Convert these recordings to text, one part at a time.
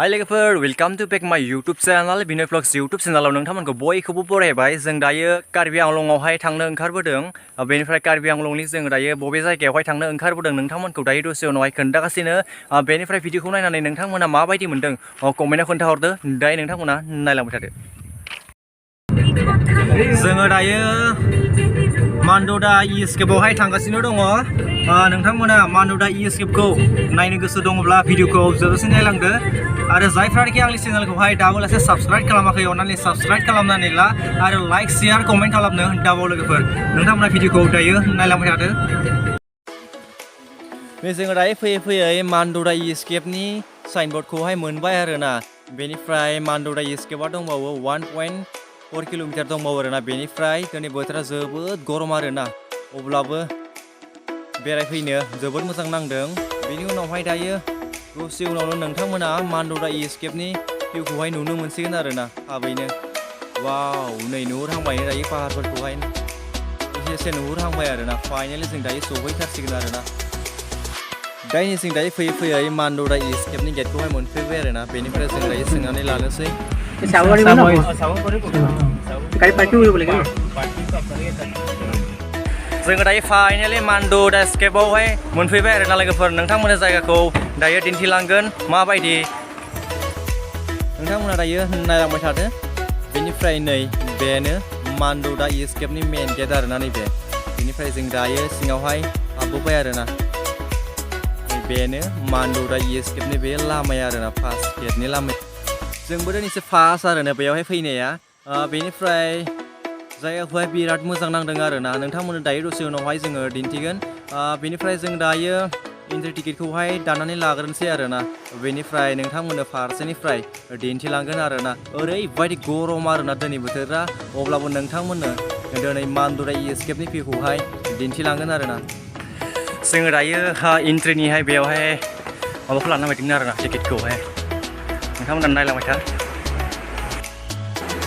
Hi लोगोफोर welcome to back my YouTube channel Binay vlogs YouTube चैनलाव नोंथांमोनखौ बयखौबो बरायबाय। जों दायो कार्बि आंलंआवहाय थांनो ओंखारबोदों। बेनिफ्राय कार्बि आंलंनि जों दायो बबे जायगायावहाय थांनो ओंखारबोदों नोंथांमोनखौ दायो दसे उनावहाय खोन्थागासिनो। बेनिफ्राय भिडिअखौ नायनानै नोंथांमोना माबायदि मोनदों कमेन्टआव खोन्थाहरदो। दायो नोंथांमोना नायलांबाय थादो। जोङो दायो मान्डुदा इस्केपआवहाय थांगासिनो दङ। नोंथांमोना मान्डुदा इस्केपखौ नायनो गोसो दङब्ला भिडिअखौ जोबजासिम नायलांदो। आरो जायफ्रानोखि आंनि चेनेलखौहाय दाबो लासे साबस्क्राइब खालामाखै अननानै साबस्क्राइब खालामनानै ला आरो लाइक शेयार कमेन्ट खालामनो दाबाव लोगोफोर। नोंथांमोना भिडिअखौ दायो नायलांबाय थादो। जोङो दायो फैयै फैयै मान्डुदा इस्केपनि साइनबर्डखौहाय मोनबाय आरोना। बेनिफ्राय मान्डुदा इस्केपआ दंबावो 1.4 किल'मिटार दंबावो आरोना। बेनिफ्राय दिनै बोथोरा जोबोद गरम आरोना, अब्लाबो बेरायफैनो जोबोद मोजां नांदों। बेनि उनावहाय दायो दसे उनावनो नोंथांमोना मान्डुदा इस्केपनि भिउखौहाय नुनो मोनसिगोन आरोना थाबैनो। वाव, नै नुहुरहांबाय दायो पाहाड़फोरखौहाय एसे नुहुरहांबाय आरोना। फाइनालि जों दायो सहैथारसिगोन आरोना। दायो जों दायो फैयै फैयै मान्डुदा इस्केपनि गेटखौहाय मोनफैबाय आरोना। बेनिफ्राय जों दायो सोंनानै लानोसै। जोङो दायो फाइनालि मान्डुदा इस्केपआवहाय मोनफैबाय आरोना लोगोफोर। नोंथांमोननि जायगाखौ दायो दिन्थिलांगोन माबायदि, नोंथांमोना दायो नायलांबाय थादो। बेनिफ्राय नै बेनो मान्डुदा इस्केपनि मेन गेट आरोना नैबे। बेनिफ्राय जों दायो सिङावहाय हाबबोबाय आरोना। बेनो मान्डुदा इस्केपनि बे लामाया आरोना, फार्स्ट गेटनि लामाया। जोंबो दिनैसो फार्स्ट आरोना बेयावहाय फैनाया। बेनिफ्राय जायगाखौहाय बिराद मोजां नांदों आरोना। नोंथांमोननो दायो दसे उनावहाय जोङो दिन्थिगोन। बेनिफ्राय जों दायो एन्ट्रि टिकेटखौहाय दाननानै लाग्रोनोसै आरोना। बेनिफ्राय नोंथांमोननो फारसेनिफ्राय दिन्थिलांगोन आरोना। ओरैबायदि गरम आरोना दिनै बोथोरा, अब्लाबो नोंथांमोननो दिनै मान्डुदा इस्केपनि भिउखौहाय दिन्थिलांगोन आरोना। जोङो दायो एन्ट्रिनिहाय बेयावहाय माबाखौ लानो नागिरदों आरोना, टिकेटखौहाय। नोंथांमोना नायलांबाय था।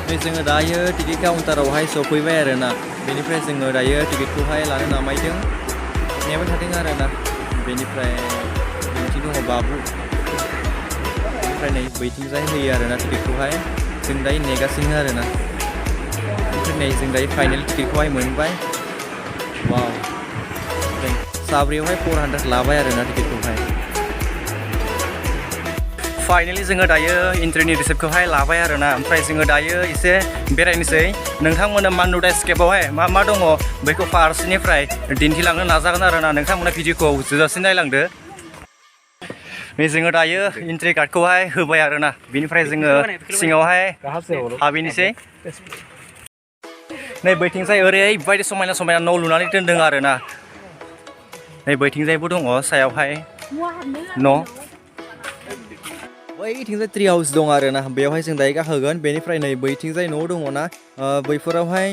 नै जोङो दायो टिकेट काउन्टारावहाय सफैबाय आरोना। बेनिफ्राय जोङो दायो टिकेटखौहाय लानो नामायदों, नेबाय थादों आरोना। बेनिफ्राय बिथिं दङ बाबु। बेनिफ्राय नै बैथिंजाय होयो आरोना टिकेटखौहाय। जों दायो नेगासिनो आरोना। ओमफ्राय नै जों दायो फाइनेल टिकेटखौहाय मोनबाय। वाव, साब्रैयावहाय 400 लाबाय आरोना टिकेटखौहाय। फाइनेलि जोङो दायो एन्ट्रिनि रिसिप्टखौहाय लाबाय आरोना। ओमफ्राय जोङो दायो एसे बेरायनोसै। नोंथांमोना मान्डुदा इस्केपआवहाय मा मा दङ बेखौ फारसेनिफ्राय दिन्थिलांनो नाजागोन आरोना। नोंथांमोना भिडिअखौ जोबजासिम नायलांदो। नै जोङो दायो एन्ट्रि कार्डखौहाय होबाय आरोना। बेनिफ्राय जोङो सिङावहाय हाबहैनोसै। नै बैथिंजाय ओरैबायदि समायना समायना न' लुनानै दोनदों आरोना। नै बैथिंजायबो दङ सायावहाय न'। बैथिंजाय ट्रि हाउस दं आरोना, बेवहाय जों दायो गाखोगोन। बेनिफ्राय नै बैथिंजाय न' दङना, बैफोरावहाय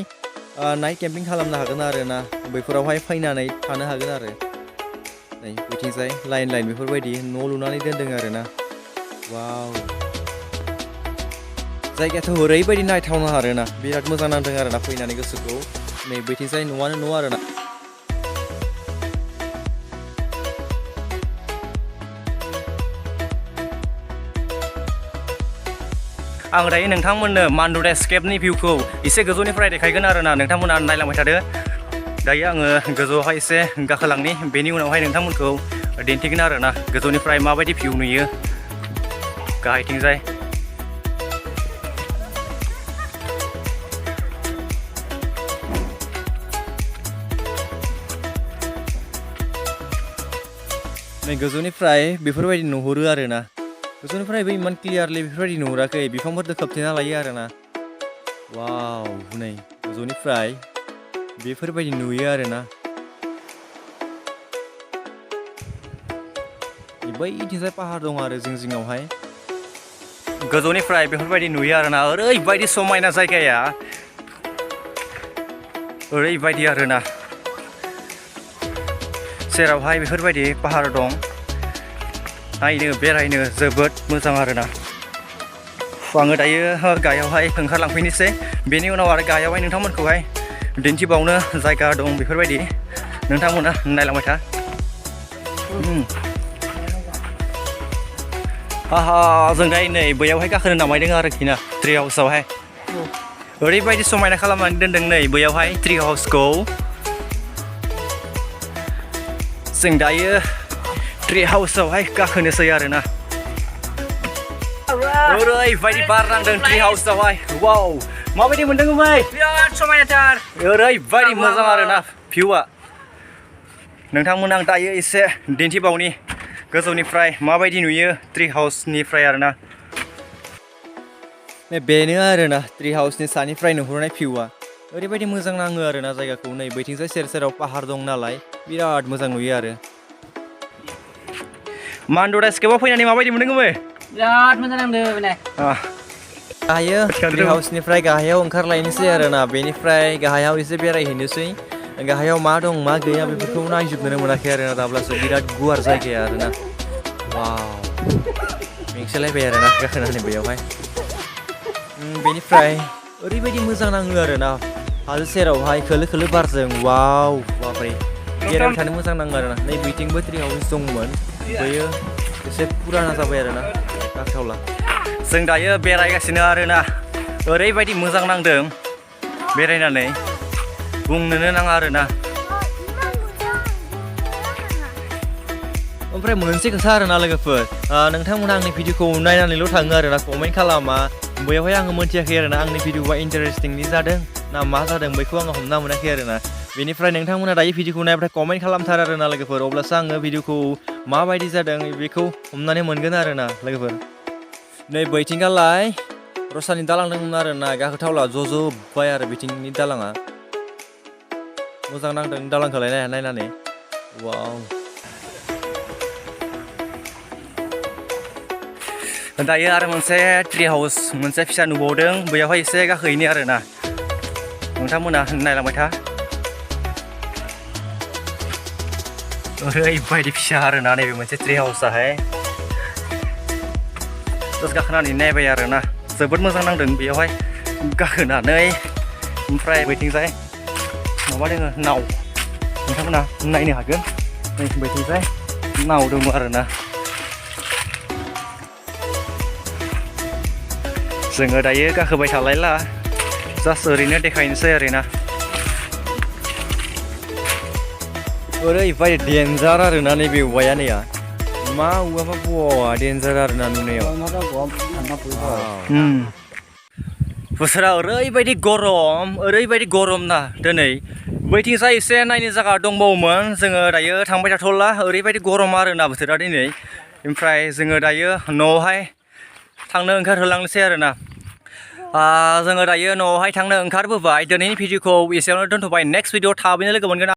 नाइट केम्पिं खालामनो हागोन आरोना। बैफोरावहाय फैनानै थानो हागोन आरो। नै बैथिंजाय लाइन लाइन बेफोरबायदि न' लुनानै दोनदों आरोना। वाव, जायगायाथ' ओरैबायदि नायथावना आरोना। बिराद मोजां नांदों आरोना फैनानै गोसोखौ। नै बैथिंजाय न'आनो न' आरोना। आं दायो नोंथांमोननो मान्डुदा इस्केपनि भिउखौ एसे गोजौनिफ्राय देखायगोन आरोना। नोंथांमोना नायलांबाय थादो। दायो आङो गोजौआवहाय एसे गाखोलांनि। बेनि उनावहाय नोंथांमोनखौ दिन्थिगोन आरोना गोजौनिफ्राय माबायदि भिउ नुयो गाहायथिंजाय। नै गोजौनिफ्राय बेफोरबायदि नुहुरो आरोना। गोजौनिफ्रायबो इमान क्लियारलि बेफोरबायदि नुहुराखै, बिफांफोरजों खोबथेना लायो आरोना। वाव, नै गोजौनिफ्राय बेफोरबायदि नुयो आरोना। बैथिंजाय पाहाड़ दं आरो जिं जिङावहाय। गोजौनिफ्राय बेफोरबायदि नुयो आरोना। ओरैबायदि समायना जायगाया, ओरैबायदि आरोना। सेरावहाय बेफोरबायदि पाहाड़ दं, नायनो बेरायनो जोबोद मोजां आरोना। आङो दायो गाहायावहाय ओंखारलांफैनोसै। बेनि उनाव आरो गाहायावहाय नोंथांमोनखौहाय दिन्थिबावनो जायगा दं बेफोरबायदि। नोंथांमोना नायलांबाय था। जों दा नै बैयावहाय गाखोनो नामायदों आरोखि ना ट्रि हाउसआवहाय ओरैबायदि समायना खालामनानै दोनदों नै बैयावहाय ट्रि हाउसखौ जों दायो ट्रि हाउसआवहाय गाखोनोसै आरोना ओरैबायदि बार नांदों ट्रि हाउसआवहाय वाव माबायदि मोनदों गुमै बिराद समायनाथार ओरैबायदि मोजां आरोना भिउआ नोंथांमोन आं दायो एसे दिन्थिबावनि गोजौनिफ्राय माबायदि नुयो ट्रि हाउसनिफ्राय आरोना बेनो आरोना ट्रि हाउसनि सानिफ्राय नुहुरनाय भिउआ ओरैबायदि मोजां नाङो आरोना जायगाखौ नै बैथिंजाय सेर सेराव पाहार दं नालाय बिराद मोजां नुयो आरो मान्दु स्केपआव फैनानै माबायदि मोनदों गुमै बिराद मोजां नांदों बिनाय गाहायो ट्रि हाउसनिफ्राय गाहायाव ओंखारलायनोसै आरोना बेनिफ्राय गाहायाव एसे बेरायहैनोसै गाहायाव मा दं मा गैया बेफोरखौ नायजोबनो मोनाखै आरोना दाब्लासो बिराद गुवार जायगाया आरोना वाव मेंसोलायबाय आरोना गाखोनानै बेयावहाय बेनिफ्राय ओरैबायदि मोजां नाङो आरोना हाजो सेरावहाय खोलो खोलो बारजों वाव बाब्रे बेरायबाय थानो मोजां नाङो आरोना नै बैथिंबो ट्रि हाउस दंमोन बैयो एसे पुराना जाबाय आरोना गाखोथावला जों दायो बेरायगासिनो आरोना ओरैबायदि मोजां नांदों बेरायनानै बुंनोनो नाङा आरोना ओमफ्राय मोनसे खोथा आरोना लोगोफोर नोंथांमोना आंनि भिडिअखौ नायनानैल' थाङो आरोना कमेन्ट खालामा बैयावहाय आङो मोनथियाखै आरोना आंनि भिडिअआ इन्टारेस्टिंनि जादों ना मा जादों बेखौ आङो हमना मोनाखै आरोना बेनिफ्राय नोंथांमोना दायो भिडिअखौ नायबाथाय कमेन्ट खालामथार आरोना लोगोफोर अब्लासो आङो भिडिअखौ माबायदि जादों बेखौ हमनानै मोनगोन आरोना लोगोफोर नै बैथिंगालाय रसानि दालां दंमोन आरोना गाखोथावला ज'जोब्बाय आरो बिथिंनि दालाङा मोजां नांदों दालांखौलाय नायनानै वाव दायो आरो मोनसे ट्रि हाउस मोनसे फिसा नुबावदों बैयावहाय एसे गाखोहैनि आरोना नोंथांमोना नायलांबाय था ओरैबायदि फिसा आरोना नैबे मोनसे ट्रि हाउसआहाय दसे गाखोनानै नायबाय आरोना जोबोद मोजां नांदों बेयावहाय गाखोनानै ओमफ्राय बैथिंजाय माबा दङ नाव नोंथांमोना नायनो हागोन बैथिंजाय नाव दङ आरोना जोङो दायो गाखोबाय थालायला जास्ट ओरैनो देखायनोसै आरोना ओरैबायदि डेन्जार आरोना नैबे औवाया नैया मा औवाबा बवा डेन्जार आरोना नुनायाव बोथोरा ओरैबायदि गरम ना दिनै बैथिंजाय एसे नायनो जायगा दंबावोमोन जोङो दायो थांबाय थाथ'ला ओरैबायदि गरम आरोना बोथोरा दिनै ओमफ्राय जोङो दायो न'आवहाय थांनो ओंखारहोलांनोसै आरोना जोङो दायो न'आवहाय थांनो ओंखारबोबाय दिनैनि भिडिअखौ एसेयावनो दोनथ'बाय नेक्स्ट भिडिअ थाबैनो लोगो मोनगोन